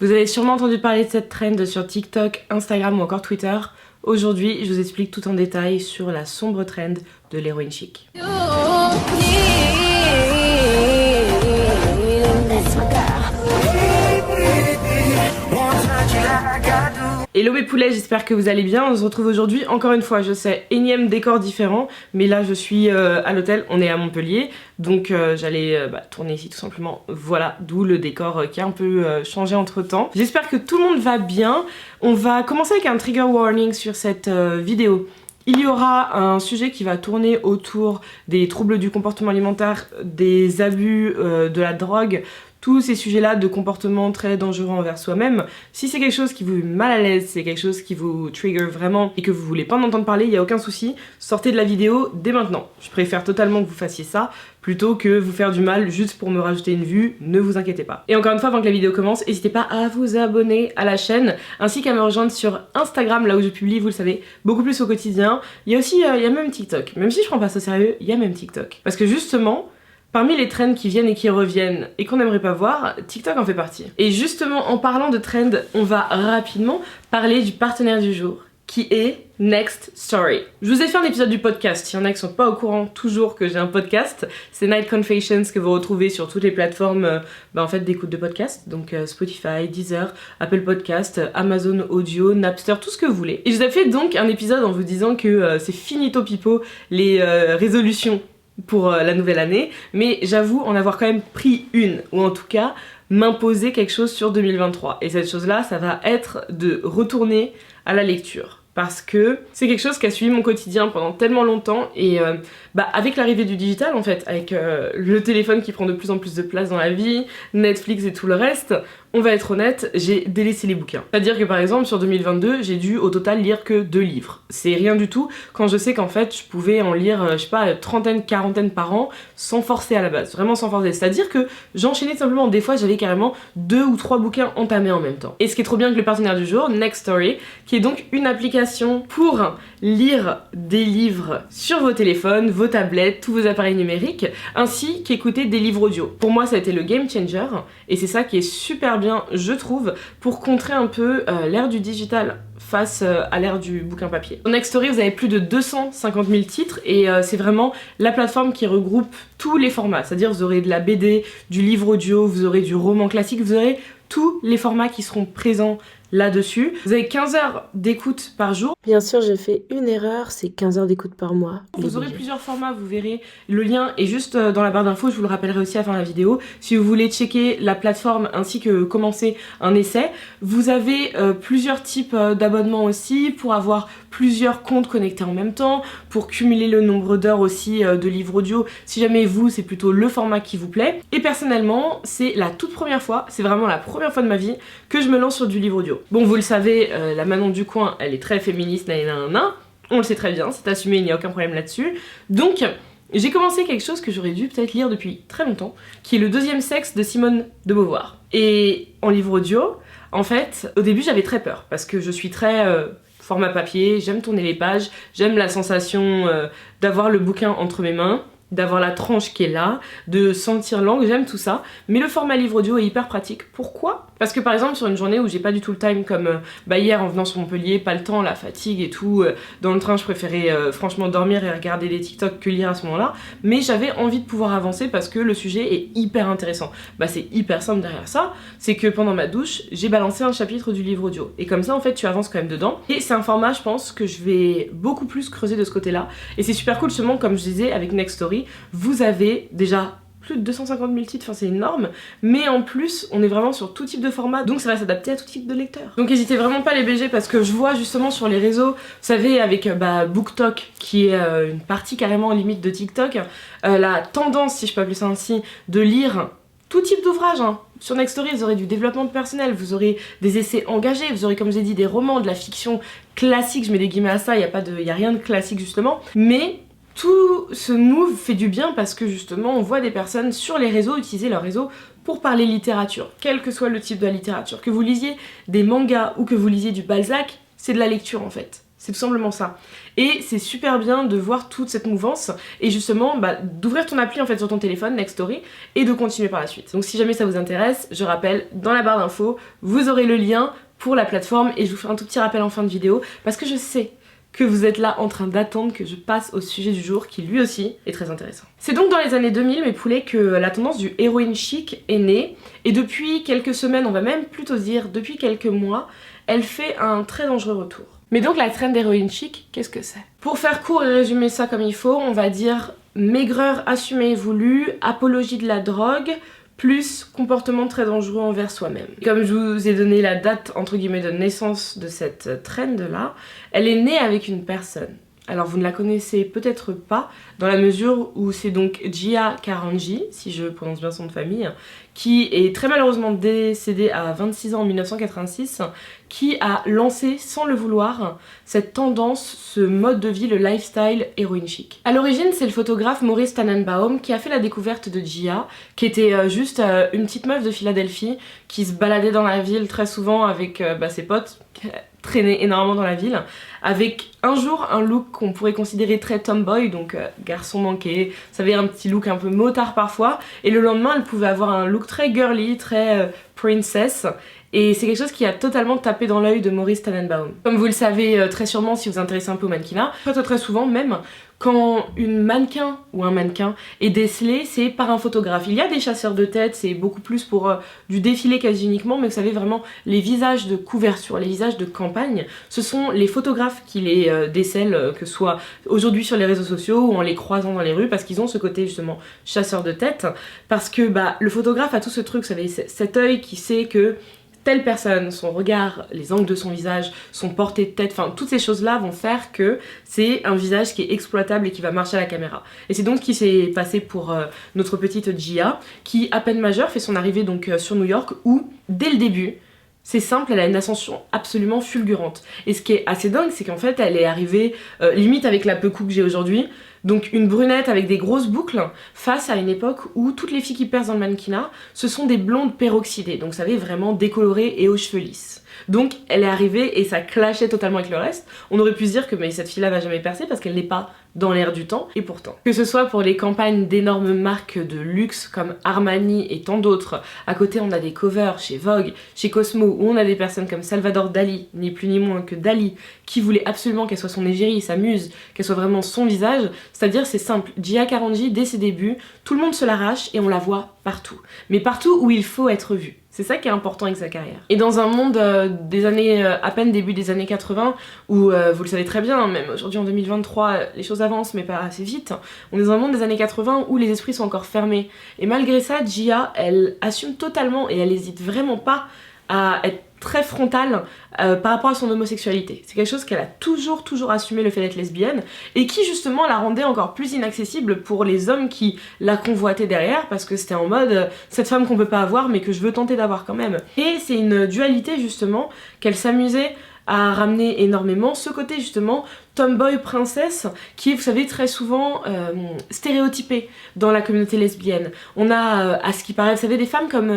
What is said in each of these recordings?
Vous avez sûrement entendu parler de cette trend sur TikTok, Instagram ou encore Twitter. Aujourd'hui, je vous explique tout en détail sur la sombre trend de l'héroïne chic. Hello mes poulets, j'espère que vous allez bien. On se retrouve aujourd'hui, encore une fois, je sais, énième décor différent, mais là je suis à l'hôtel, on est à Montpellier, donc j'allais tourner ici tout simplement. Voilà, d'où le décor qui a un peu changé entre temps. J'espère que tout le monde va bien. On va commencer avec un trigger warning sur cette vidéo. Il y aura un sujet qui va tourner autour des troubles du comportement alimentaire, des abus, de la drogue, tous ces sujets-là de comportement très dangereux envers soi-même. Si c'est quelque chose qui vous met mal à l'aise, c'est quelque chose qui vous trigger vraiment et que vous voulez pas en entendre parler, il n'y a aucun souci, sortez de la vidéo dès maintenant. Je préfère totalement que vous fassiez ça plutôt que vous faire du mal juste pour me rajouter une vue, ne vous inquiétez pas. Et encore une fois, avant que la vidéo commence, n'hésitez pas à vous abonner à la chaîne, ainsi qu'à me rejoindre sur Instagram, là où je publie, vous le savez, beaucoup plus au quotidien. Il y a aussi, il y a même TikTok. Même si je prends pas ça au sérieux, il y a même TikTok. Parce que justement, parmi les trends qui viennent et qui reviennent et qu'on n'aimerait pas voir, TikTok en fait partie. Et justement, en parlant de trends, on va rapidement parler du partenaire du jour, qui est Next Story. Je vous ai fait un épisode du podcast, il y en a qui sont pas au courant toujours que j'ai un podcast, c'est Night Confessions que vous retrouvez sur toutes les plateformes en fait d'écoute de podcast, donc Spotify, Deezer, Apple Podcast, Amazon Audio, Napster, tout ce que vous voulez. Et je vous ai fait donc un épisode en vous disant que c'est finito pipo les résolutions pour la nouvelle année, mais j'avoue en avoir quand même pris une, ou en tout cas m'imposer quelque chose sur 2023. Et cette chose-là, ça va être de retourner à la lecture. Parce que c'est quelque chose qui a suivi mon quotidien pendant tellement longtemps et avec l'arrivée du digital en fait, avec le téléphone qui prend de plus en plus de place dans la vie, Netflix et tout le reste, on va être honnête, j'ai délaissé les bouquins. C'est-à-dire que par exemple sur 2022, j'ai dû au total lire que 2 livres. C'est rien du tout quand je sais qu'en fait je pouvais en lire, je sais pas, trentaine, quarantaine par an sans forcer à la base, vraiment sans forcer. C'est-à-dire que j'enchaînais simplement, des fois j'avais carrément 2 ou 3 bouquins entamés en même temps. Et ce qui est trop bien avec le partenaire du jour, Next Story, qui est donc une application pour lire des livres sur vos téléphones, vos tablettes, tous vos appareils numériques, ainsi qu'écouter des livres audio. Pour moi, ça a été le game changer, et c'est ça qui est super bien, je trouve, pour contrer un peu l'ère du digital face à l'ère du bouquin papier. Sur Next Story, vous avez plus de 250 000 titres, et c'est vraiment la plateforme qui regroupe tous les formats, c'est-à-dire vous aurez de la BD, du livre audio, vous aurez du roman classique, vous aurez tous les formats qui seront présents là-dessus. Vous avez 15 heures d'écoute par jour. Bien sûr, j'ai fait une erreur, c'est 15 heures d'écoute par mois. Vous aurez plusieurs formats, vous verrez. Le lien est juste dans la barre d'infos, je vous le rappellerai aussi à la fin de la vidéo. Si vous voulez checker la plateforme ainsi que commencer un essai, vous avez plusieurs types d'abonnements aussi pour avoir plusieurs comptes connectés en même temps, pour cumuler le nombre d'heures aussi de livres audio, si jamais vous, c'est plutôt le format qui vous plaît. Et personnellement, c'est la toute première fois, c'est vraiment la première fois de ma vie que je me lance sur du livre audio. Bon, vous le savez, la Manon du coin, elle est très féministe, on le sait très bien, c'est assumé, il n'y a aucun problème là-dessus. Donc, j'ai commencé quelque chose que j'aurais dû peut-être lire depuis très longtemps, qui est Le deuxième sexe de Simone de Beauvoir. Et en livre audio, en fait, au début j'avais très peur, parce que je suis très format papier, j'aime tourner les pages, j'aime la sensation d'avoir le bouquin entre mes mains, d'avoir la tranche qui est là, de sentir l'angle, j'aime tout ça. Mais le format livre audio est hyper pratique. Pourquoi ? Parce que par exemple sur une journée où j'ai pas du tout le time comme hier en venant sur Montpellier, pas le temps, la fatigue et tout, dans le train je préférais franchement dormir et regarder des TikTok que lire à ce moment-là, mais j'avais envie de pouvoir avancer parce que le sujet est hyper intéressant. C'est hyper simple derrière ça, c'est que pendant ma douche, j'ai balancé un chapitre du livre audio. Et comme ça en fait tu avances quand même dedans. Et c'est un format je pense que je vais beaucoup plus creuser de ce côté-là. Et c'est super cool justement comme je disais avec Next Story, vous avez déjà plus de 250 000 titres, c'est énorme, mais en plus on est vraiment sur tout type de format, donc ça va s'adapter à tout type de lecteur. Donc n'hésitez vraiment pas à les BG parce que je vois justement sur les réseaux, vous savez avec BookTok qui est une partie carrément limite de TikTok, la tendance, si je peux appeler ça ainsi, de lire tout type d'ouvrage. Sur Next Story, vous aurez du développement de personnel, vous aurez des essais engagés, vous aurez comme j'ai dit des romans, de la fiction classique, je mets des guillemets à ça, il y a rien de classique justement, mais tout ce move fait du bien parce que justement on voit des personnes sur les réseaux utiliser leur réseau pour parler littérature, quel que soit le type de la littérature. Que vous lisiez des mangas ou que vous lisiez du Balzac, c'est de la lecture en fait. C'est tout simplement ça. Et c'est super bien de voir toute cette mouvance et justement d'ouvrir ton appli en fait sur ton téléphone, Next Story, et de continuer par la suite. Donc si jamais ça vous intéresse, je rappelle, dans la barre d'infos, vous aurez le lien pour la plateforme et je vous fais un tout petit rappel en fin de vidéo parce que je sais que vous êtes là en train d'attendre que je passe au sujet du jour qui lui aussi est très intéressant. C'est donc dans les années 2000 mes poulets que la tendance du héroïne chic est née et depuis quelques semaines, on va même plutôt dire depuis quelques mois, elle fait un très dangereux retour. Mais donc la trend héroïne chic, qu'est-ce que c'est? Pour faire court et résumer ça comme il faut, on va dire maigreur assumée et voulue, apologie de la drogue, plus comportement très dangereux envers soi-même. Comme je vous ai donné la date entre guillemets de naissance de cette trend là, elle est née avec une personne. Alors vous ne la connaissez peut-être pas, dans la mesure où c'est donc Gia Carangi, si je prononce bien son nom de famille, qui est très malheureusement décédée à 26 ans en 1986, qui a lancé sans le vouloir cette tendance, ce mode de vie, le lifestyle héroïne chic. À l'origine, c'est le photographe Maurice Tannenbaum qui a fait la découverte de Gia, qui était juste une petite meuf de Philadelphie qui se baladait dans la ville très souvent avec ses potes, traînait énormément dans la ville, avec un jour un look qu'on pourrait considérer très tomboy, donc garçon manqué, vous savez, un petit look un peu motard parfois, et le lendemain elle pouvait avoir un look très girly, très princess, et c'est quelque chose qui a totalement tapé dans l'œil de Maurice Tannenbaum. Comme vous le savez très sûrement si vous vous intéressez un peu au mannequinat, très souvent même, quand une mannequin ou un mannequin est décelé, c'est par un photographe. Il y a des chasseurs de tête, c'est beaucoup plus pour du défilé quasi uniquement, mais vous savez vraiment, les visages de couverture, les visages de campagne, ce sont les photographes qui les décèlent, que ce soit aujourd'hui sur les réseaux sociaux ou en les croisant dans les rues, parce qu'ils ont ce côté justement chasseur de tête, parce que le photographe a tout ce truc, vous savez, cet œil qui sait que telle personne, son regard, les angles de son visage, son porté de tête, enfin toutes ces choses-là vont faire que c'est un visage qui est exploitable et qui va marcher à la caméra. Et c'est donc ce qui s'est passé pour notre petite Gia, qui à peine majeure fait son arrivée donc sur New York, où dès le début, c'est simple, elle a une ascension absolument fulgurante. Et ce qui est assez dingue, c'est qu'en fait elle est arrivée limite avec la peu-cou que j'ai aujourd'hui, donc une brunette avec des grosses boucles, face à une époque où toutes les filles qui percent dans le mannequinat, ce sont des blondes peroxydées, donc vous savez, vraiment décolorées et aux cheveux lisses. Donc elle est arrivée et ça clashait totalement avec le reste. On aurait pu se dire que cette fille-là va jamais percer parce qu'elle n'est pas dans l'air du temps, et pourtant. Que ce soit pour les campagnes d'énormes marques de luxe comme Armani et tant d'autres, à côté on a des covers chez Vogue, chez Cosmo, où on a des personnes comme Salvador Dali, ni plus ni moins que Dali, qui voulait absolument qu'elle soit son égérie, sa muse, qu'elle soit vraiment son visage. C'est-à-dire c'est simple, Gia Carangi, dès ses débuts, tout le monde se l'arrache et on la voit partout. Mais partout où il faut être vu. C'est ça qui est important avec sa carrière. Et dans un monde des années, à peine début des années 80, où vous le savez très bien, même aujourd'hui en 2023, les choses avancent mais pas assez vite, on est dans un monde des années 80 où les esprits sont encore fermés. Et malgré ça, Gia, elle assume totalement et elle hésite vraiment pas à être très frontale par rapport à son homosexualité. C'est quelque chose qu'elle a toujours assumé, le fait d'être lesbienne, et qui justement la rendait encore plus inaccessible pour les hommes qui la convoitaient derrière, parce que c'était en mode cette femme qu'on peut pas avoir mais que je veux tenter d'avoir quand même. Et c'est une dualité justement qu'elle s'amusait à ramener énormément, ce côté justement tomboy princesse qui est, vous savez, très souvent stéréotypé dans la communauté lesbienne. On a, à ce qui paraît, vous savez, des femmes comme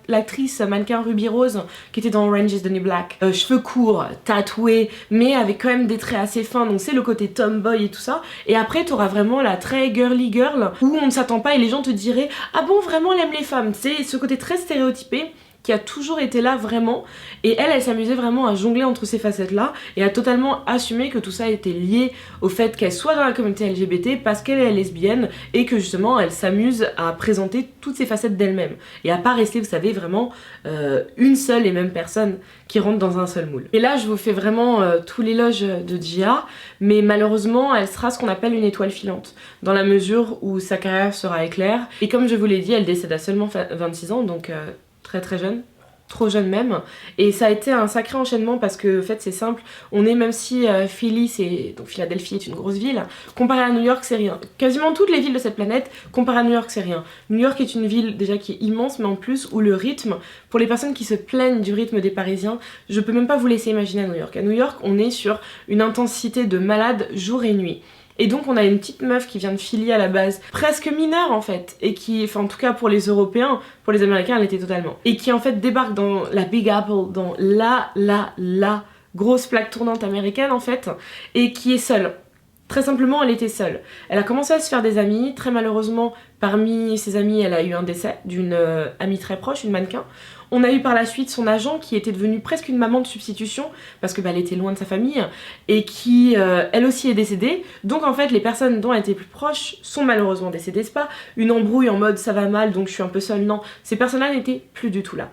l'actrice mannequin Ruby Rose qui était dans Orange is the New Black, cheveux courts, tatoués, mais avec quand même des traits assez fins, donc c'est le côté tomboy et tout ça. Et après t'auras vraiment la très girly girl où on ne s'attend pas et les gens te diraient « Ah bon, vraiment elle aime les femmes ?» C'est ce côté très stéréotypé qui a toujours été là vraiment, et elle s'amusait vraiment à jongler entre ces facettes là et à totalement assumer que tout ça était lié au fait qu'elle soit dans la communauté LGBT parce qu'elle est lesbienne et que justement elle s'amuse à présenter toutes ces facettes d'elle-même et à pas rester, vous savez, vraiment une seule et même personne qui rentre dans un seul moule. Et là je vous fais vraiment tout l'éloge de Gia, mais malheureusement elle sera ce qu'on appelle une étoile filante, dans la mesure où sa carrière sera éclair, et comme je vous l'ai dit, elle décède à seulement 26 ans, donc très jeune, trop jeune même, et ça a été un sacré enchaînement parce que en fait c'est simple, on est, même si Philly, donc Philadelphie est une grosse ville, comparé à New York c'est rien. Quasiment toutes les villes de cette planète, comparé à New York c'est rien. New York est une ville déjà qui est immense, mais en plus où le rythme, pour les personnes qui se plaignent du rythme des Parisiens, je peux même pas vous laisser imaginer à New York. À New York on est sur une intensité de malade jour et nuit. Et donc on a une petite meuf qui vient de Philly à la base, presque mineure en fait, et qui, enfin en tout cas pour les Européens, pour les Américains elle était totalement, et qui en fait débarque dans la Big Apple, dans la grosse plaque tournante américaine en fait, et qui est seule. Très simplement, elle était seule. Elle a commencé à se faire des amis. Très malheureusement, parmi ses amis, elle a eu un décès d'une amie très proche, une mannequin. On a eu par la suite son agent qui était devenue presque une maman de substitution parce que elle était loin de sa famille et qui, elle aussi, est décédée. Donc en fait, les personnes dont elle était plus proche sont malheureusement décédées. C'est pas une embrouille en mode ça va mal donc je suis un peu seule. Non, ces personnes-là n'étaient plus du tout là.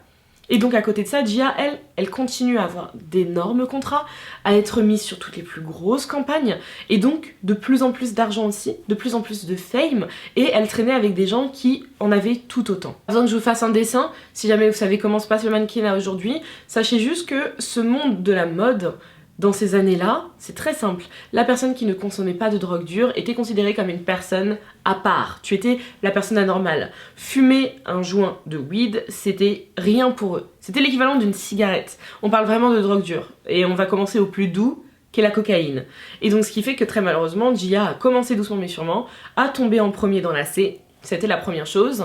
Et donc à côté de ça, Gia, elle continue à avoir d'énormes contrats, à être mise sur toutes les plus grosses campagnes, et donc de plus en plus d'argent aussi, de plus en plus de fame, et elle traînait avec des gens qui en avaient tout autant. Avant que je vous fasse un dessin, si jamais vous savez comment se passe le mannequinat aujourd'hui, sachez juste que ce monde de la mode, dans ces années-là, c'est très simple. La personne qui ne consommait pas de drogue dure était considérée comme une personne à part. Tu étais la personne anormale. Fumer un joint de weed, c'était rien pour eux. C'était l'équivalent d'une cigarette. On parle vraiment de drogue dure. Et on va commencer au plus doux, qu'est la cocaïne. Et donc ce qui fait que très malheureusement, Gia a commencé doucement mais sûrement à tomber en premier dans la C. C'était la première chose.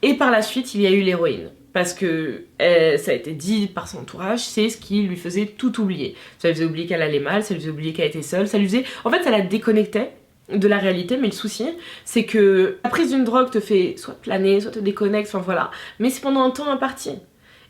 Et par la suite, il y a eu l'héroïne. Parce que ça a été dit par son entourage, c'est ce qui lui faisait tout oublier. Ça lui faisait oublier qu'elle allait mal, ça lui faisait oublier qu'elle était seule, ça lui faisait... En fait, ça la déconnectait de la réalité, mais le souci, c'est que la prise d'une drogue te fait soit planer, soit te déconnecte, enfin voilà. Mais c'est pendant un temps imparti.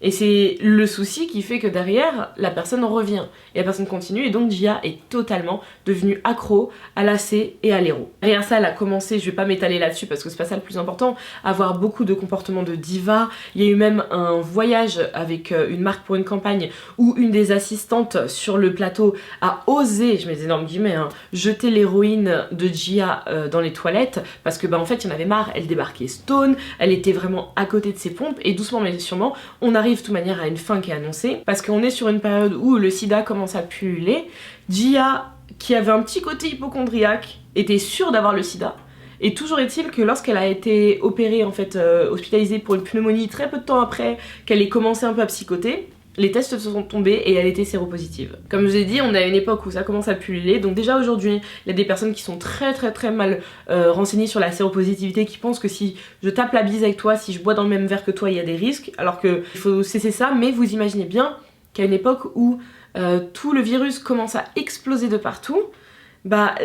Et c'est le souci qui fait que derrière, la personne revient. Et la personne continue, et donc Gia est totalement devenue accro à la C et à l'héro. Derrière ça, elle a commencé, je vais pas m'étaler là-dessus parce que c'est pas ça le plus important, à avoir beaucoup de comportements de diva. Il y a eu même un voyage avec une marque pour une campagne où une des assistantes sur le plateau a osé, je mets des énormes guillemets, hein, jeter l'héroïne de Gia dans les toilettes parce que en fait, il y en avait marre, elle débarquait stone, elle était vraiment à côté de ses pompes, et doucement mais sûrement, on arrive de toute manière à une fin qui est annoncée parce qu'on est sur une période où le sida commence à pulluler. Gia, qui avait un petit côté hypochondriaque, était sûre d'avoir le sida, et toujours est-il que lorsqu'elle a été opérée, en fait hospitalisée pour une pneumonie très peu de temps après qu'elle ait commencé un peu à psychoter, les tests se sont tombés et elle était séropositive. Comme je vous ai dit, on est à une époque où ça commence à pulluler, donc déjà aujourd'hui, il y a des personnes qui sont très mal renseignées sur la séropositivité, qui pensent que si je tape la bise avec toi, si je bois dans le même verre que toi, il y a des risques, alors qu'il faut cesser ça, mais vous imaginez bien qu'à une époque où tout le virus commence à exploser de partout,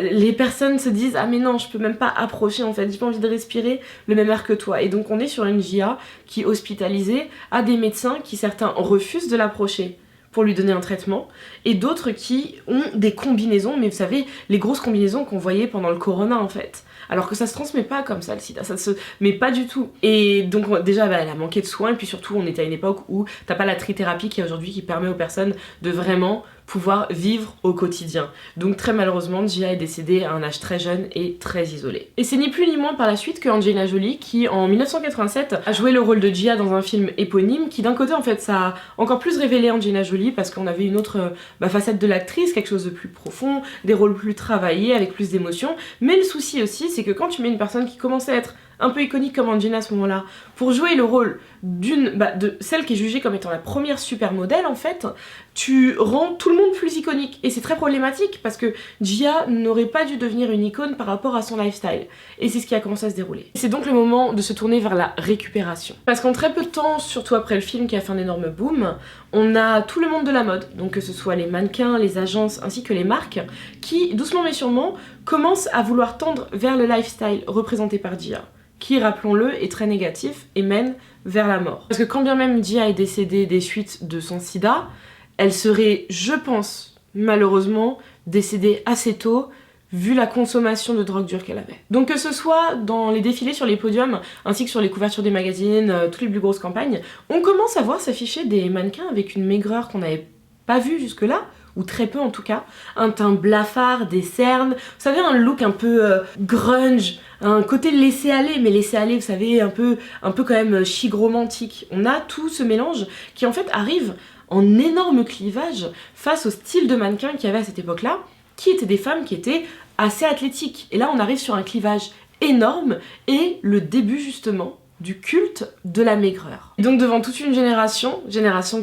les personnes se disent ah mais non, je peux même pas approcher en fait, j'ai pas envie de respirer le même air que toi. Et donc on est sur une Gia qui est hospitalisée, à des médecins qui certains refusent de l'approcher pour lui donner un traitement, et d'autres qui ont des combinaisons, mais vous savez, les grosses combinaisons qu'on voyait pendant le corona en fait. Alors que ça se transmet pas comme ça le sida, ça se... mais pas du tout. Et donc déjà elle a manqué de soins, et puis surtout on était à une époque où t'as pas la trithérapie qui est aujourd'hui, qui permet aux personnes de vraiment pouvoir vivre au quotidien. Donc très malheureusement, Gia est décédée à un âge très jeune et très isolé. Et c'est ni plus ni moins par la suite que Angelina Jolie qui en 1987 a joué le rôle de Gia dans un film éponyme qui d'un côté en fait ça a encore plus révélé Angelina Jolie parce qu'on avait une autre facette de l'actrice, quelque chose de plus profond, des rôles plus travaillés avec plus d'émotion, mais le souci aussi c'est que quand tu mets une personne qui commence à être un peu iconique comme Angelina à ce moment-là, pour jouer le rôle de celle qui est jugée comme étant la première supermodèle en fait, tu rends tout le monde plus iconique. Et c'est très problématique parce que Gia n'aurait pas dû devenir une icône par rapport à son lifestyle. Et c'est ce qui a commencé à se dérouler. C'est donc le moment de se tourner vers la récupération. Parce qu'en très peu de temps, surtout après le film qui a fait un énorme boom, on a tout le monde de la mode, donc que ce soit les mannequins, les agences ainsi que les marques, qui doucement mais sûrement commencent à vouloir tendre vers le lifestyle représenté par Gia, qui, rappelons-le, est très négatif et mène vers la mort. Parce que quand bien même Gia est décédée des suites de son sida, elle serait, je pense, malheureusement, décédée assez tôt, vu la consommation de drogue dure qu'elle avait. Donc que ce soit dans les défilés sur les podiums, ainsi que sur les couvertures des magazines, toutes les plus grosses campagnes, on commence à voir s'afficher des mannequins avec une maigreur qu'on n'avait pas vue jusque-là, ou très peu en tout cas, un teint blafard, des cernes, vous savez, un look un peu grunge, un côté laissé aller, mais laissé aller, vous savez, un peu quand même chic romantique. On a tout ce mélange qui en fait arrive en énorme clivage face au style de mannequin qu'il y avait à cette époque-là, qui étaient des femmes qui étaient assez athlétiques. Et là on arrive sur un clivage énorme et le début justement du culte de la maigreur. Et donc devant toute une génération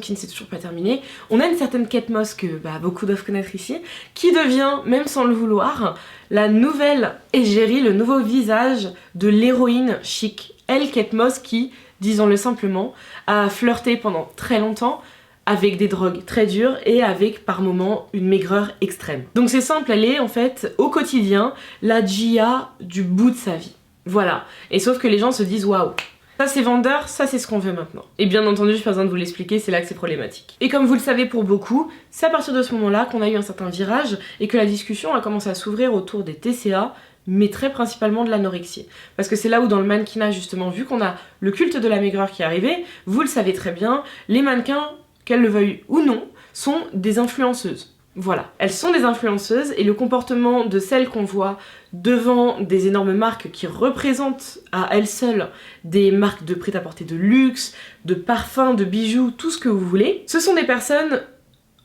qui ne s'est toujours pas terminée, on a une certaine Kate Moss que beaucoup doivent connaître ici, qui devient, même sans le vouloir, la nouvelle égérie, le nouveau visage de l'héroïne chic. Elle, Kate Moss, qui, disons-le simplement, a flirté pendant très longtemps avec des drogues très dures et avec par moments une maigreur extrême. Donc c'est simple, elle est en fait au quotidien la Gia du bout de sa vie. Voilà. Et sauf que les gens se disent waouh, ça c'est vendeur, ça c'est ce qu'on veut maintenant. Et bien entendu, j'ai pas besoin de vous l'expliquer, c'est là que c'est problématique. Et comme vous le savez pour beaucoup, c'est à partir de ce moment-là qu'on a eu un certain virage et que la discussion a commencé à s'ouvrir autour des TCA, mais très principalement de l'anorexie. Parce que c'est là où dans le mannequinat justement, vu qu'on a le culte de la maigreur qui est arrivé, vous le savez très bien, les mannequins, qu'elles le veuillent ou non, sont des influenceuses. Voilà, elles sont des influenceuses et le comportement de celles qu'on voit devant des énormes marques qui représentent à elles seules des marques de prêt-à-porter de luxe, de parfums, de bijoux, tout ce que vous voulez, ce sont des personnes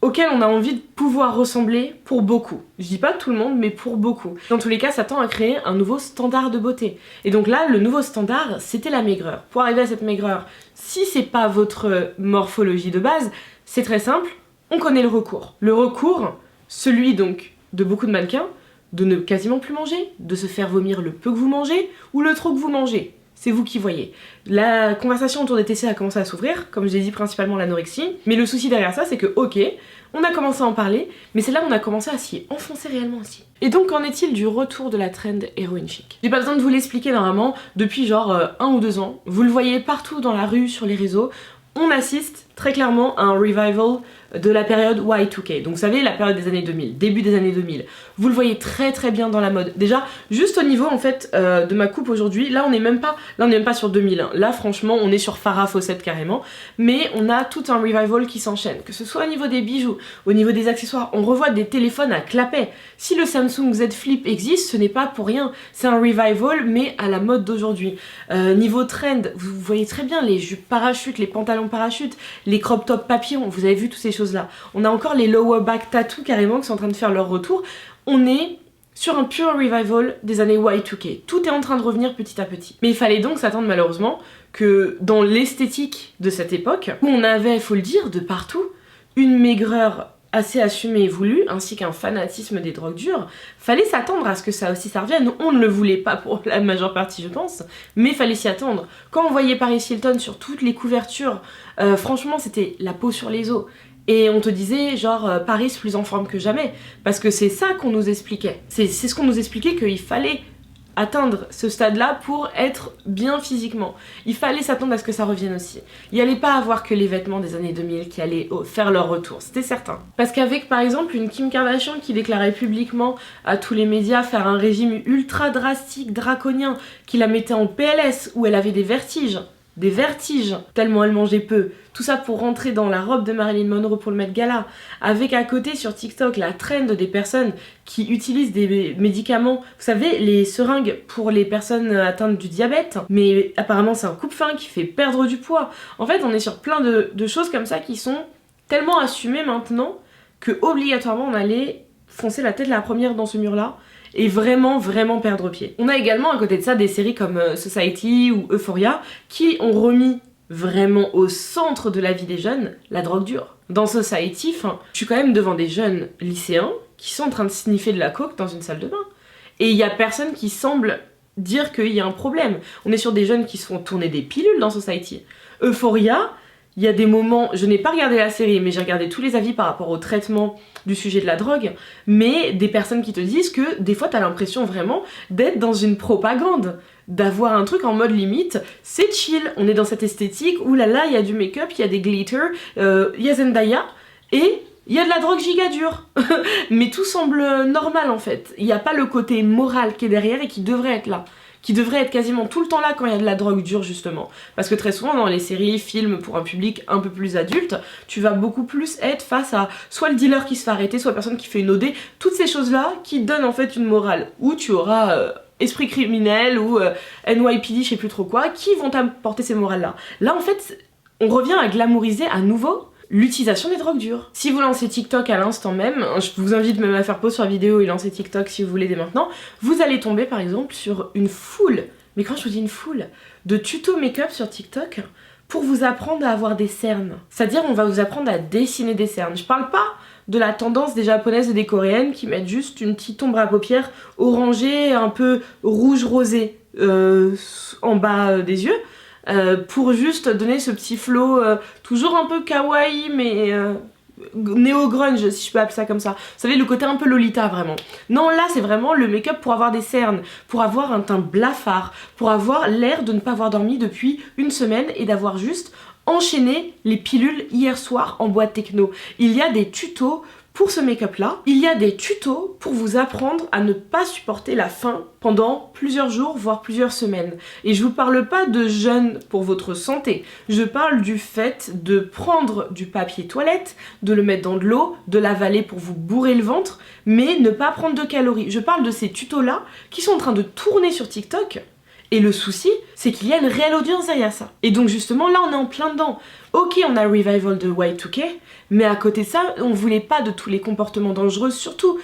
auxquelles on a envie de pouvoir ressembler pour beaucoup. Je dis pas tout le monde, mais pour beaucoup. Dans tous les cas, ça tend à créer un nouveau standard de beauté. Et donc là, le nouveau standard, c'était la maigreur. Pour arriver à cette maigreur, si c'est pas votre morphologie de base, c'est très simple, on connaît le recours. Le recours, celui donc de beaucoup de mannequins, de ne quasiment plus manger, de se faire vomir le peu que vous mangez ou le trop que vous mangez. C'est vous qui voyez. La conversation autour des TCA a commencé à s'ouvrir, comme je l'ai dit, principalement l'anorexie. Mais le souci derrière ça, c'est que, ok, on a commencé à en parler, mais c'est là où on a commencé à s'y enfoncer réellement aussi. Et donc, qu'en est-il du retour de la trend héroïne chic? J'ai pas besoin de vous l'expliquer normalement, depuis genre 1 ou 2 ans. Vous le voyez partout dans la rue, sur les réseaux. On assiste très clairement à un revival de la période Y2K. Donc vous savez, la période des années 2000, début des années 2000. Vous le voyez très très bien dans la mode. Déjà, juste au niveau en fait de ma coupe aujourd'hui, là on n'est même pas sur 2001. Là franchement, on est sur Farrah Fawcett carrément. Mais on a tout un revival qui s'enchaîne. Que ce soit au niveau des bijoux, au niveau des accessoires, on revoit des téléphones à clapet. Si le Samsung Z Flip existe, ce n'est pas pour rien. C'est un revival, mais à la mode d'aujourd'hui. Niveau trend, vous voyez très bien les jupes parachutes, les pantalons parachutes, les crop top papillons, vous avez vu toutes ces choses-là. On a encore les lower back tattoo carrément qui sont en train de faire leur retour. On est sur un pur revival des années Y2K. Tout est en train de revenir petit à petit. Mais il fallait donc s'attendre malheureusement que dans l'esthétique de cette époque, où on avait, faut le dire, de partout, une maigreur assez assumée et voulue, ainsi qu'un fanatisme des drogues dures, fallait s'attendre à ce que ça aussi ça revienne. On ne le voulait pas pour la majeure partie je pense, mais fallait s'y attendre. Quand on voyait Paris Hilton sur toutes les couvertures, franchement c'était la peau sur les os. Et on te disait genre Paris plus en forme que jamais, parce que c'est ça qu'on nous expliquait. C'est ce qu'on nous expliquait, qu'il fallait atteindre ce stade-là pour être bien physiquement. Il fallait s'attendre à ce que ça revienne aussi. Il n'y allait pas avoir que les vêtements des années 2000 qui allaient faire leur retour, c'était certain. Parce qu'avec par exemple une Kim Kardashian qui déclarait publiquement à tous les médias faire un régime ultra drastique, draconien, qui la mettait en PLS, où elle avait des vertiges, tellement elle mangeait peu. Tout ça pour rentrer dans la robe de Marilyn Monroe pour le Met Gala. Avec à côté sur TikTok la trend des personnes qui utilisent des médicaments. Vous savez, les seringues pour les personnes atteintes du diabète. Mais apparemment c'est un coupe-faim qui fait perdre du poids. En fait on est sur plein de choses comme ça qui sont tellement assumées maintenant que obligatoirement on allait foncer la tête la première dans ce mur-là. Et vraiment perdre pied. On a également à côté de ça des séries comme Society ou Euphoria qui ont remis vraiment au centre de la vie des jeunes la drogue dure. Dans Society, je suis quand même devant des jeunes lycéens qui sont en train de sniffer de la coke dans une salle de bain. Et il y a personne qui semble dire qu'il y a un problème. On est sur des jeunes qui se font tourner des pilules dans Society. Euphoria, il y a des moments, je n'ai pas regardé la série, mais j'ai regardé tous les avis par rapport au traitement du sujet de la drogue, mais des personnes qui te disent que des fois t'as l'impression vraiment d'être dans une propagande, d'avoir un truc en mode limite, c'est chill, on est dans cette esthétique, oulala, il y a du make-up, il y a des glitters, il y a Zendaya, et il y a de la drogue giga dure. Mais tout semble normal en fait, il n'y a pas le côté moral qui est derrière et qui devrait être là. Qui devrait être quasiment tout le temps là quand il y a de la drogue dure justement. Parce que très souvent dans les séries, films pour un public un peu plus adulte, tu vas beaucoup plus être face à soit le dealer qui se fait arrêter, soit la personne qui fait une OD, toutes ces choses-là qui donnent en fait une morale. Où tu auras esprit criminel ou NYPD, je sais plus trop quoi, qui vont t'apporter ces morales-là. Là en fait, on revient à glamouriser à nouveau l'utilisation des drogues dures. Si vous lancez TikTok à l'instant même, je vous invite même à faire pause sur la vidéo et lancer TikTok si vous voulez dès maintenant, vous allez tomber par exemple sur une foule, mais quand je vous dis une foule, de tutos make-up sur TikTok pour vous apprendre à avoir des cernes. C'est-à-dire on va vous apprendre à dessiner des cernes. Je parle pas de la tendance des japonaises et des coréennes qui mettent juste une petite ombre à paupières orangée, un peu rouge rosé en bas des yeux. pour juste donner ce petit flow toujours un peu kawaii mais néo-grunge si je peux appeler ça comme ça. Vous savez, le côté un peu Lolita vraiment. Non, là c'est vraiment le make-up pour avoir des cernes, pour avoir un teint blafard, pour avoir l'air de ne pas avoir dormi depuis une semaine et d'avoir juste enchaîné les pilules hier soir en boîte techno. Il y a des tutos pour ce make-up là, il y a des tutos pour vous apprendre à ne pas supporter la faim pendant plusieurs jours, voire plusieurs semaines. Et je vous parle pas de jeûne pour votre santé, je parle du fait de prendre du papier toilette, de le mettre dans de l'eau, de l'avaler pour vous bourrer le ventre, mais ne pas prendre de calories. Je parle de ces tutos là qui sont en train de tourner sur TikTok. Et le souci, c'est qu'il y a une réelle audience derrière ça. Et donc justement, là on est en plein dedans. Ok, on a le revival de Y2K, mais à côté de ça, on voulait pas de tous les comportements dangereux, surtout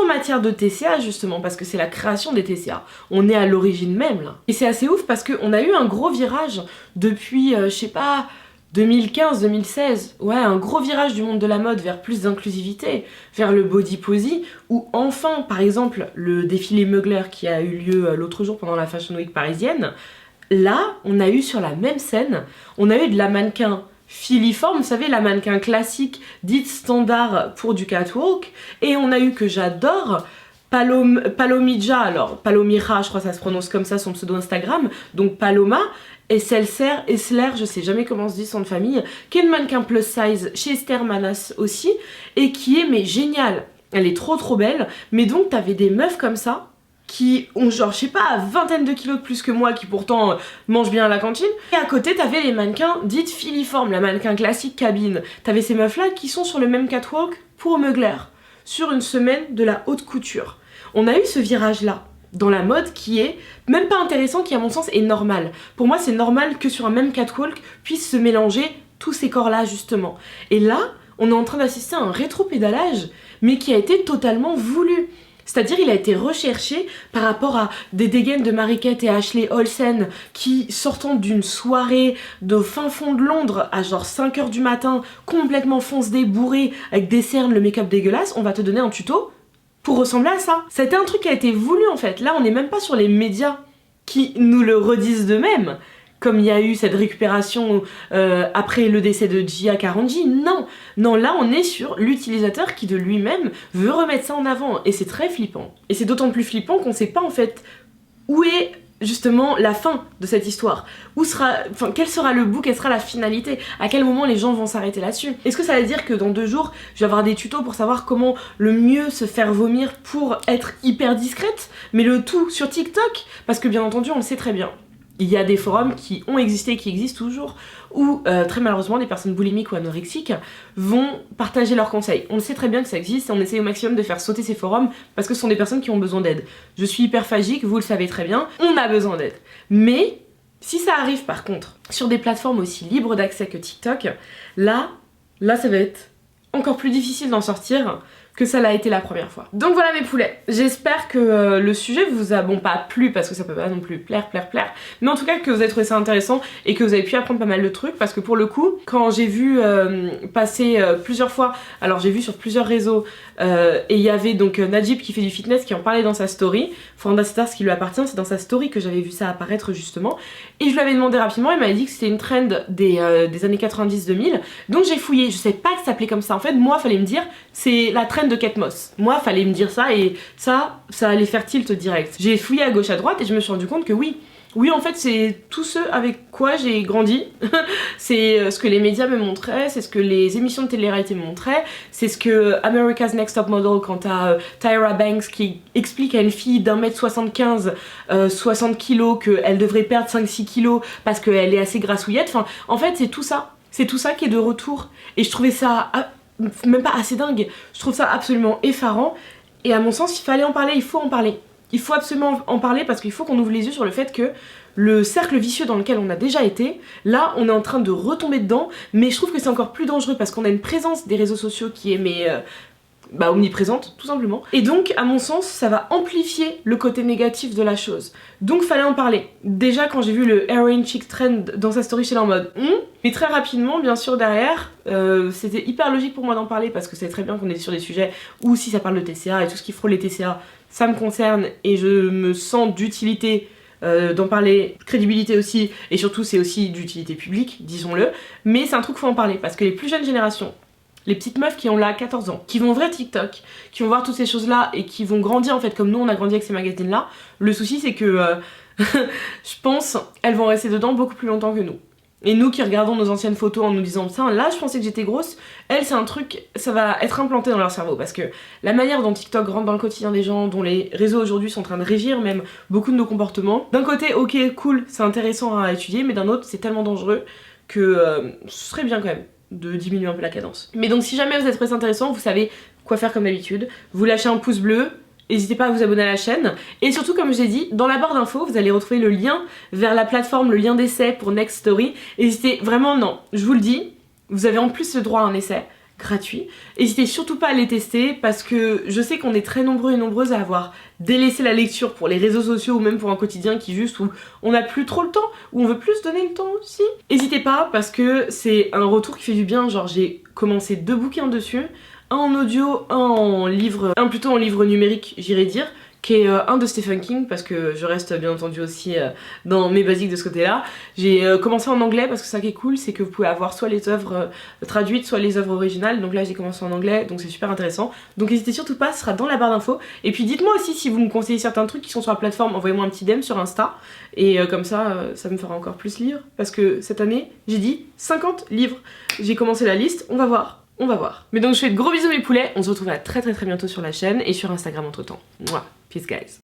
en matière de TCA justement, parce que c'est la création des TCA. On est à l'origine même là. Et c'est assez ouf parce qu'on a eu un gros virage depuis, je sais pas, 2015-2016, ouais, un gros virage du monde de la mode vers plus d'inclusivité, vers le body posy, où enfin, par exemple, le défilé Mugler qui a eu lieu l'autre jour pendant la Fashion Week parisienne, là, on a eu sur la même scène, on a eu de la mannequin filiforme, vous savez, la mannequin classique, dite standard pour du catwalk, et on a eu que j'adore, Palomija, alors Palomira, je crois que ça se prononce comme ça, son pseudo Instagram, donc Paloma, Essler, je sais jamais comment on se dit son de famille, qui est une mannequin plus size chez Esther Manas aussi, et qui est mais géniale. Elle est trop belle, mais donc t'avais des meufs comme ça, qui ont genre, je sais pas, vingtaine de kilos de plus que moi, qui pourtant mangent bien à la cantine, et à côté t'avais les mannequins dites filiformes, la mannequin classique cabine. T'avais ces meufs là qui sont sur le même catwalk pour Mugler, sur une semaine de la haute couture. On a eu ce virage là dans la mode qui est même pas intéressant, qui à mon sens est normal. Pour moi c'est normal que sur un même catwalk puissent se mélanger tous ces corps là justement. Et là on est en train d'assister à un rétro-pédalage mais qui a été totalement voulu. C'est-à-dire il a été recherché par rapport à des dégaines de Marie-Kate et Ashley Olsen qui, sortant d'une soirée de fin fond de Londres à genre 5h du matin, complètement fonce-dé, bourré, avec des cernes, le make-up dégueulasse, on va te donner un tuto pour ressembler à ça. C'était un truc qui a été voulu en fait. Là on n'est même pas sur les médias qui nous le redisent d'eux-mêmes, comme il y a eu cette récupération après le décès de Gia Carangi. Non, là on est sur l'utilisateur qui de lui-même veut remettre ça en avant. Et c'est très flippant. Et c'est d'autant plus flippant qu'on sait pas en fait où est justement la fin de cette histoire. Quel sera le bout, quelle sera la finalité, à quel moment les gens vont s'arrêter là-dessus. Est-ce que ça veut dire que dans 2 jours, je vais avoir des tutos pour savoir comment le mieux se faire vomir pour être hyper discrète, mais le tout sur TikTok? Parce que bien entendu, on le sait très bien. Il y a des forums qui ont existé et qui existent toujours où très malheureusement des personnes boulimiques ou anorexiques vont partager leurs conseils. On le sait très bien que ça existe et on essaie au maximum de faire sauter ces forums parce que ce sont des personnes qui ont besoin d'aide. Je suis hyperphagique, vous le savez très bien, on a besoin d'aide. Mais si ça arrive par contre sur des plateformes aussi libres d'accès que TikTok, là ça va être encore plus difficile d'en sortir que ça l'a été la première fois. Donc voilà mes poulets, j'espère que le sujet vous a, bon pas plu parce que ça peut pas non plus plaire, mais en tout cas que vous avez trouvé ça intéressant et que vous avez pu apprendre pas mal de trucs, parce que pour le coup, quand j'ai vu passer plusieurs fois, alors j'ai vu sur plusieurs réseaux, et il y avait donc Najib qui fait du fitness qui en parlait dans sa story, Franda Stars qui lui appartient, c'est dans sa story que j'avais vu ça apparaître justement, et je lui avais demandé rapidement, il m'avait dit que c'était une trend des années 90-2000, donc j'ai fouillé, je sais pas que ça s'appelait comme ça, en fait moi fallait me dire, c'est la trend de Kate Moss. Moi, fallait me dire ça et ça allait faire tilt direct. J'ai fouillé à gauche à droite et je me suis rendu compte que oui, en fait, c'est tout ce avec quoi j'ai grandi. C'est ce que les médias me montraient, c'est ce que les émissions de télé-réalité me montraient, c'est ce que America's Next Top Model, quand à Tyra Banks qui explique à une fille d'1m75, 60 kilos, qu'elle devrait perdre 5-6 kilos parce qu'elle est assez grassouillette. Enfin, en fait, c'est tout ça. C'est tout ça qui est de retour. Et je trouvais ça même pas assez dingue, je trouve ça absolument effarant, et à mon sens il fallait en parler, il faut en parler. Il faut absolument en parler parce qu'il faut qu'on ouvre les yeux sur le fait que le cercle vicieux dans lequel on a déjà été, là on est en train de retomber dedans, mais je trouve que c'est encore plus dangereux parce qu'on a une présence des réseaux sociaux qui est omniprésente tout simplement, et donc à mon sens ça va amplifier le côté négatif de la chose, donc fallait en parler. Déjà quand j'ai vu le heroin chic trend dans sa story, j'étais là en mode mais très rapidement bien sûr derrière c'était hyper logique pour moi d'en parler parce que c'est très bien qu'on est sur des sujets où, si ça parle de TCA et tout ce qui frôle les TCA, ça me concerne et je me sens d'utilité d'en parler, crédibilité aussi, et surtout c'est aussi d'utilité publique, disons-le, mais c'est un truc qu'il faut en parler, parce que les plus jeunes générations, les petites meufs qui ont là 14 ans, qui vont ouvrir TikTok, qui vont voir toutes ces choses-là, et qui vont grandir en fait comme nous on a grandi avec ces magazines-là, le souci c'est que, je pense, elles vont rester dedans beaucoup plus longtemps que nous. Et nous qui regardons nos anciennes photos en nous disant putain là je pensais que j'étais grosse, elles c'est un truc, ça va être implanté dans leur cerveau parce que la manière dont TikTok rentre dans le quotidien des gens, dont les réseaux aujourd'hui sont en train de régir même beaucoup de nos comportements, d'un côté ok cool, c'est intéressant à étudier, mais d'un autre c'est tellement dangereux que ce serait bien quand même de diminuer un peu la cadence. Mais donc si jamais vous êtes très intéressant, vous savez quoi faire comme d'habitude, vous lâchez un pouce bleu, n'hésitez pas à vous abonner à la chaîne, et surtout comme je l'ai dit, dans la barre d'infos vous allez retrouver le lien vers la plateforme, le lien d'essai pour Next Story. N'hésitez vraiment, non, je vous le dis, vous avez en plus le droit à un essai gratuit. N'hésitez surtout pas à les tester parce que je sais qu'on est très nombreux et nombreuses à avoir délaissé la lecture pour les réseaux sociaux ou même pour un quotidien qui juste où on n'a plus trop le temps, où on veut plus donner le temps aussi. N'hésitez pas parce que c'est un retour qui fait du bien, genre j'ai commencé 2 bouquins dessus, un en audio, un plutôt en livre numérique j'irais dire, qui est un de Stephen King parce que je reste bien entendu aussi dans mes basiques de ce côté là. J'ai commencé en anglais parce que ça qui est cool c'est que vous pouvez avoir soit les œuvres traduites soit les œuvres originales, donc là j'ai commencé en anglais donc c'est super intéressant, donc n'hésitez surtout pas, ce sera dans la barre d'infos. Et puis dites-moi aussi si vous me conseillez certains trucs qui sont sur la plateforme, envoyez-moi un petit DM sur Insta et comme ça ça me fera encore plus lire parce que cette année j'ai dit 50 livres, j'ai commencé la liste, on va voir. On va voir. Mais donc je fais de gros bisous mes poulets, on se retrouve à très bientôt sur la chaîne et sur Instagram entre temps. Mouah. Peace guys.